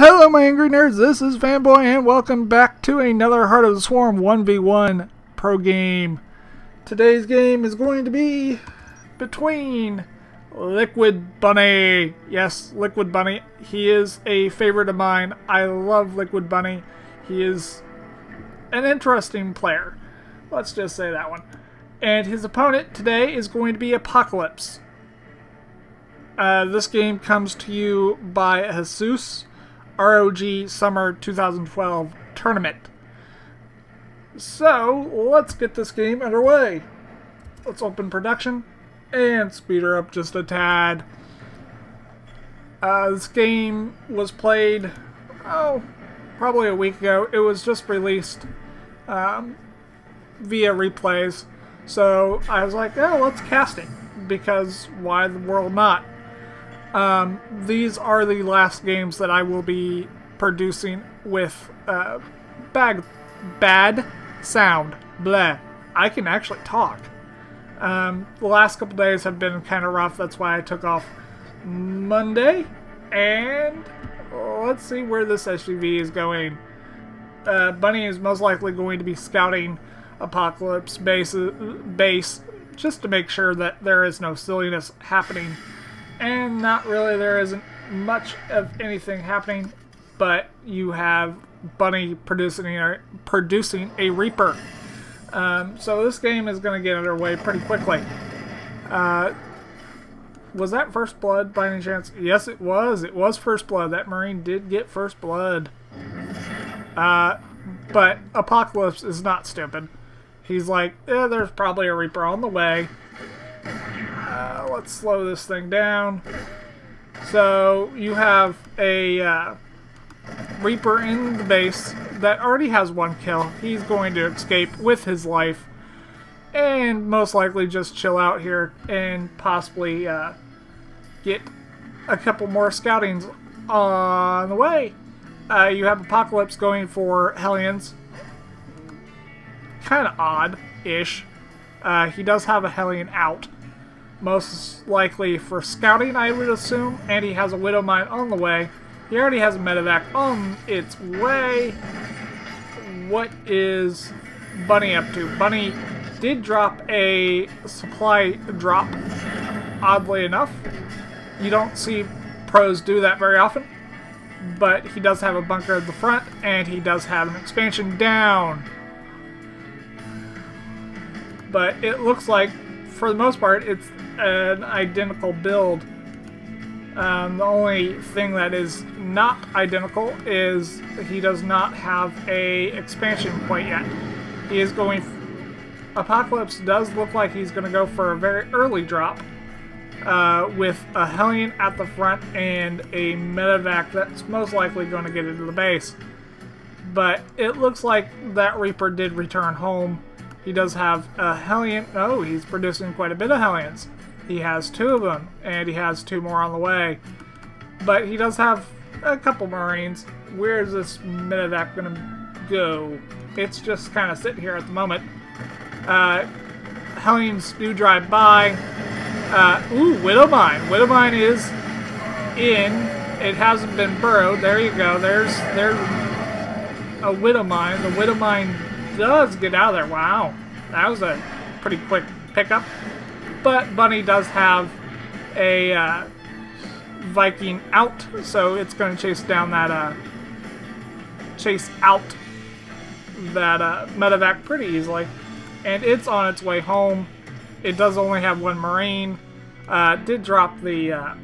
Hello my angry nerds, this is Fanboy and welcome back to another Heart of the Swarm 1v1 pro game. Today's game is going to be between LiquidBunny. Yes, LiquidBunny. He is a favorite of mine. I love LiquidBunny. He is an interesting player. Let's just say that one. And his opponent today is going to be Apocalypse. This game comes to you by ASUS. ROG Summer 2012 Tournament. So, let's get this game underway. Let's open production and speed her up just a tad. This game was played, probably a week ago. It was just released via replays. So, I was like, oh, let's cast it. Because why the world not? These are the last games that I will be producing with bad sound. Bleh. I can actually talk. The last couple days have been kind of rough. That's why I took off Monday. And let's see where this SUV is going. Bunny is most likely going to be scouting Apocalypse base just to make sure that there is no silliness happening. And not really, there isn't much of anything happening, but you have Bunny producing a Reaper. So this game is going to get underway pretty quickly. Was that First Blood by any chance? Yes, it was. It was First Blood. That Marine did get First Blood. But Apocalypse is not stupid. He's like, there's probably a Reaper on the way. Let's slow this thing down. So you have a Reaper in the base that already has one kill. He's going to escape with his life and most likely just chill out here and possibly get a couple more scoutings on the way. You have Apocalypse going for Hellions. Kind of odd-ish. He does have a Hellion out. Most likely for scouting, I would assume. And he has a Widow Mine on the way. He already has a Medevac on its way. What is Bunny up to? Bunny did drop a supply drop, oddly enough. You don't see pros do that very often. But he does have a bunker at the front, and he does have an expansion down. But it looks like, for the most part, it's an identical build. The only thing that is not identical is he does not have a expansion quite yet. He is going... Apocalypse does look like he's going to go for a very early drop with a Hellion at the front and a Medevac that's most likely going to get into the base. But it looks like that Reaper did return home. He does have a Hellion. Oh, he's producing quite a bit of Hellions. He has 2 of them, and he has 2 more on the way. But he does have a couple Marines. Where is this Medevac going to go? It's just kind of sitting here at the moment. Hellions do drive by. Ooh, Widow Mine. Widow Mine is in. It hasn't been burrowed. There you go. There's a Widow Mine. The Widow Mine does get out of there. Wow, that was a pretty quick pickup. But Bunny does have a Viking out, so it's going to chase down that Medevac pretty easily, and it's on its way home. It does only have 1 Marine. Did drop the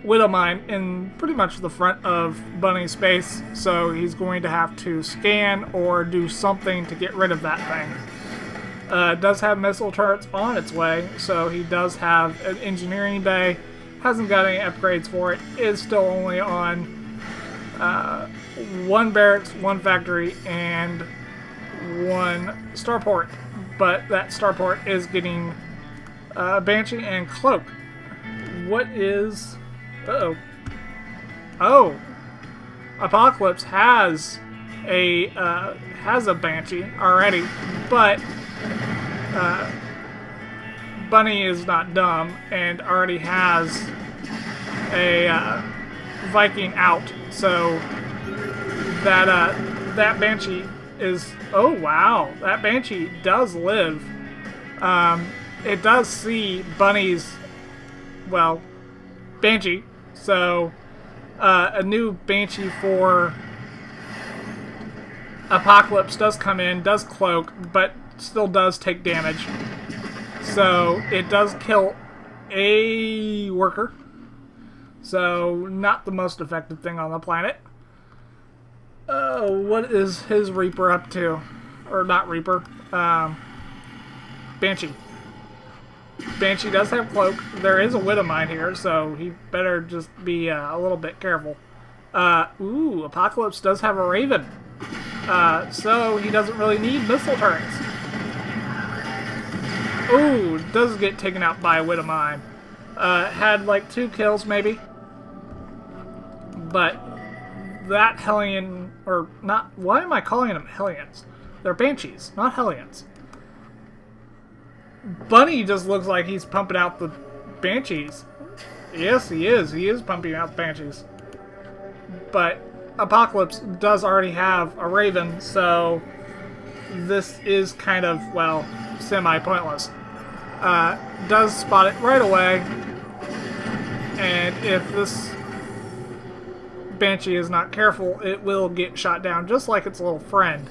Widow Mine in pretty much the front of Bunny's base, so he's going to have to scan or do something to get rid of that thing. Does have missile turrets on its way, so he does have an engineering bay. Hasn't got any upgrades for it. Is still only on 1 barracks, 1 factory, and 1 starport. But that starport is getting Banshee and Cloak. What is... Uh-oh. Oh! Apocalypse has a Banshee already, but Bunny is not dumb and already has a Viking out, so that Banshee is... Oh, wow. That Banshee does live. It does see Bunny's... Well, Banshee. So, a new Banshee for Apocalypse does come in, does cloak, but still does take damage. So, it does kill a worker. So, not the most effective thing on the planet. What is his Reaper up to? Or not Reaper. Banshee. Banshee does have cloak. There is a Widow Mine here, so he better just be a little bit careful. Ooh, Apocalypse does have a Raven. So he doesn't really need missile turrets. Ooh, does get taken out by a Widow Mine. Had like 2 kills maybe. But that Hellion, or not, why am I calling them Hellions? They're Banshees, not Hellions. Bunny just looks like he's pumping out the Banshees. Yes, he is. He is pumping out the Banshees. But Apocalypse does already have a Raven, so this is kind of, well, semi-pointless. Does spot it right away, and if this Banshee is not careful, it will get shot down just like its little friend.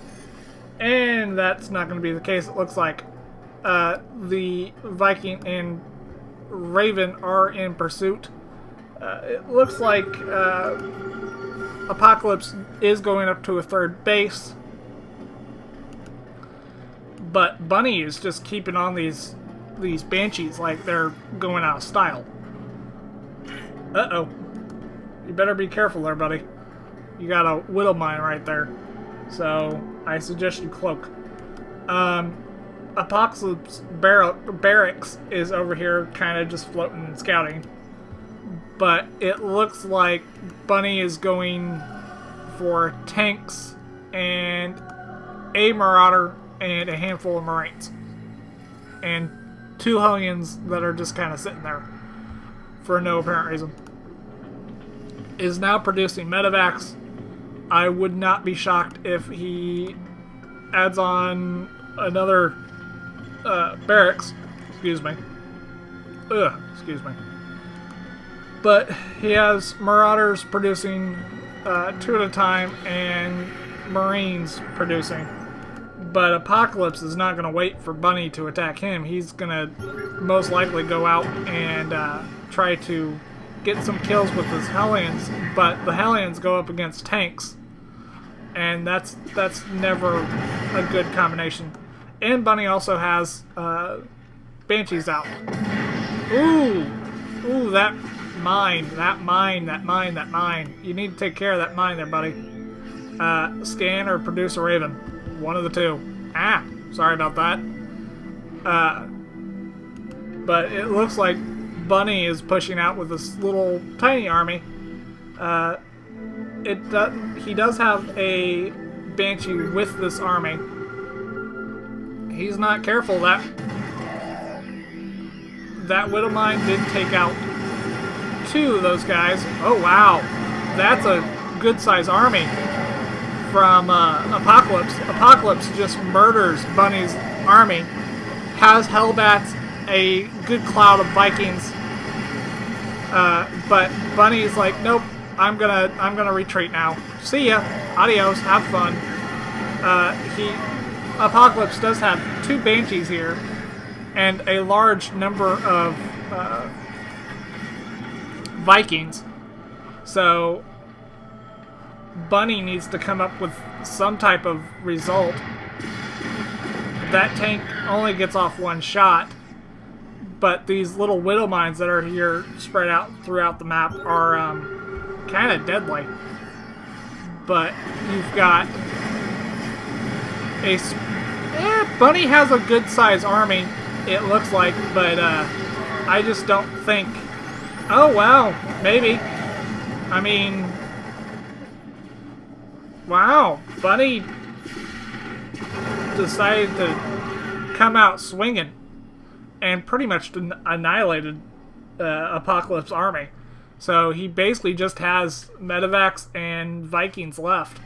And that's not going to be the case, it looks like. The Viking and Raven are in pursuit. It looks like Apocalypse is going up to a 3rd base, but Bunny is just keeping on these Banshees like they're going out of style. Uh-oh. You better be careful there, buddy. You got a Widow Mine right there. So, I suggest you cloak. Apocalypse Barracks is over here kind of just floating and scouting. But it looks like Bunny is going for tanks and a Marauder and a handful of Marines. And 2 Hellions that are just kind of sitting there for no apparent reason. Is now producing medevacs. I would not be shocked if he adds on another barracks. Excuse me. Excuse me. But he has Marauders producing 2 at a time and Marines producing. But Apocalypse is not going to wait for Bunny to attack him. He's going to most likely go out and try to get some kills with his Hellions, but the Hellions go up against tanks, and that's never a good combination. And Bunny also has Banshees out. Ooh, that mine. You need to take care of that mine there, buddy. Scan or produce a Raven. One of the 2. Ah, sorry about that. But it looks like Bunny is pushing out with this little tiny army. He does have a Banshee with this army. He's not careful. That Widow Mine did take out 2 of those guys. Oh wow, that's a good size army from Apocalypse. Apocalypse just murders Bunny's army. Has Hellbats, a good cloud of Vikings. But Bunny's like, nope, I'm gonna retreat now. See ya, adios, have fun. Apocalypse does have 2 Banshees here, and a large number of Vikings. So Bunny needs to come up with some type of result. That tank only gets off 1 shot. But these little Widow Mines that are here spread out throughout the map are kind of deadly. But you've got a... Bunny has a good size army, it looks like, but I just don't think... Oh, wow, maybe. I mean... Wow, Bunny decided to come out swinging and pretty much annihilated Apocalypse army. So he basically just has medevacs and Vikings left.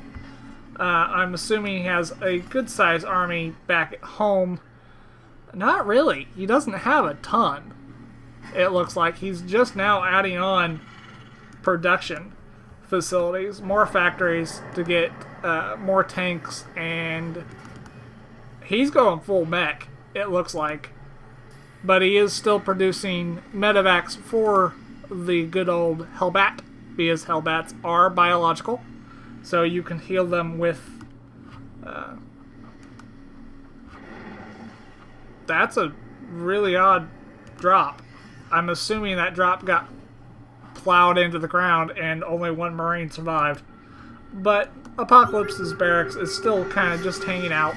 I'm assuming he has a good-sized army back at home. Not really. He doesn't have a ton. It looks like he's just now adding on production facilities, more factories to get more tanks, and he's going full mech, it looks like. But he is still producing medevacs for the good old Hellbat, because Hellbats are biological, so you can heal them with... that's a really odd drop. I'm assuming that drop got plowed into the ground and only one Marine survived. But Apocalypse's barracks is still kind of just hanging out.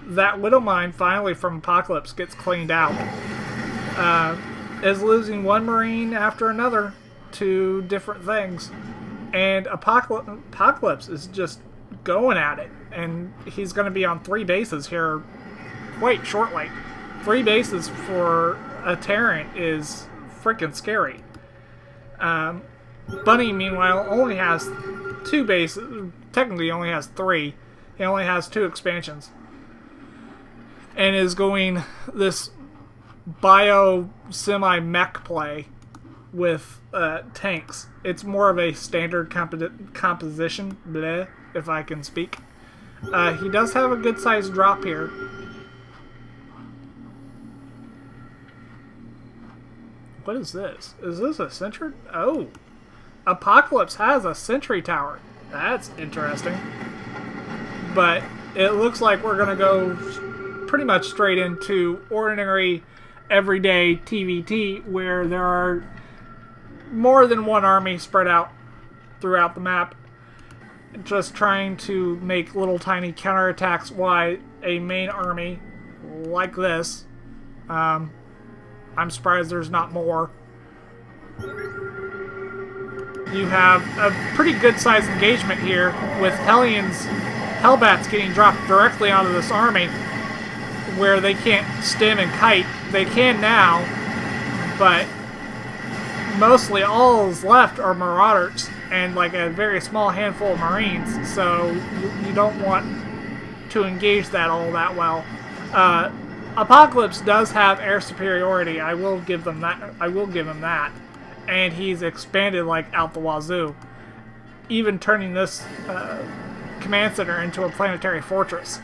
That Widow Mine finally from Apocalypse gets cleaned out. Is losing one Marine after another to different things. And Apocalypse is just going at it. And he's going to be on 3 bases here quite shortly. 3 bases for a Terran is freaking scary. Bunny, meanwhile, only has 2 bases. Technically, only has 3. He only has 2 expansions. And is going this bio semi-mech play with tanks. It's more of a standard composition, bleh, if I can speak. He does have a good-sized drop here. What is this? Is this a sentry? Oh! Apocalypse has a sentry tower. That's interesting. But it looks like we're going to go pretty much straight into ordinary, everyday TvT, where there are more than one army spread out throughout the map, just trying to make little tiny counterattacks while a main army like this, I'm surprised there's not more. You have a pretty good sized engagement here with Hellbats getting dropped directly onto this army where they can't stim and kite. They can now, but mostly all is left are Marauders and like a very small handful of Marines, so you don't want to engage that all that well. Apocalypse does have air superiority. I will give them that. I will give him that. And he's expanded like out the wazoo, even turning this command center into a planetary fortress.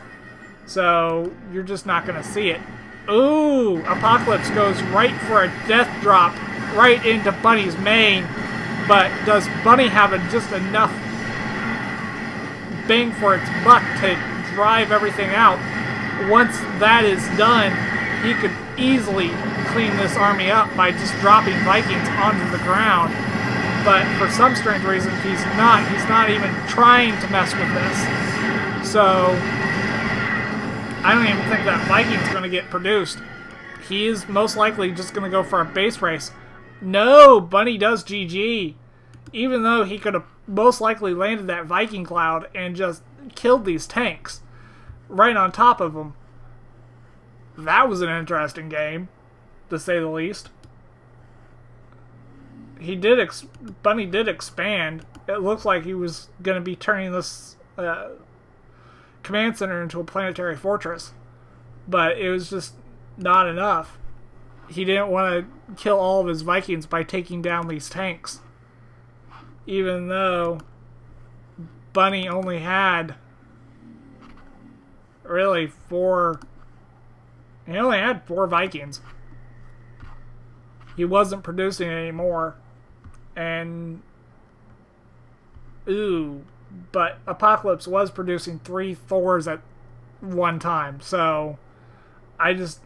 So you're just not going to see it. Ooh, Apocalypse goes right for a death drop right into Bunny's main. But does Bunny have just enough bang for its buck to drive everything out? Once that is done, he could easily clean this army up by just dropping Vikings onto the ground. But for some strange reason, he's not even trying to mess with this. So I don't even think that Viking's going to get produced. He is most likely just going to go for a base race. No, Bunny does GG. Even though he could have most likely landed that Viking cloud and just killed these tanks right on top of them. That was an interesting game, to say the least. Bunny did expand. It looks like he was going to be turning this command center into a planetary fortress, but it was just not enough. He didn't want to kill all of his Vikings by taking down these tanks, even though Bunny only had really 4. He only had 4 Vikings. He wasn't producing any more. And ooh, but Apocalypse was producing 3 Thors at one time. So I just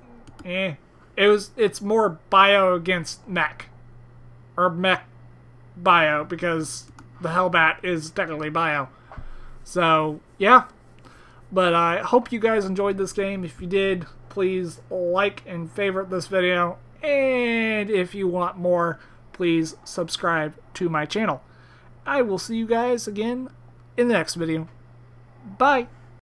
it's more bio against mech, or mech bio, because the Hellbat is technically bio. So yeah, but I hope you guys enjoyed this game. If you did, please like and favorite this video, and if you want more, please subscribe to my channel. I will see you guys again in the next video. Bye!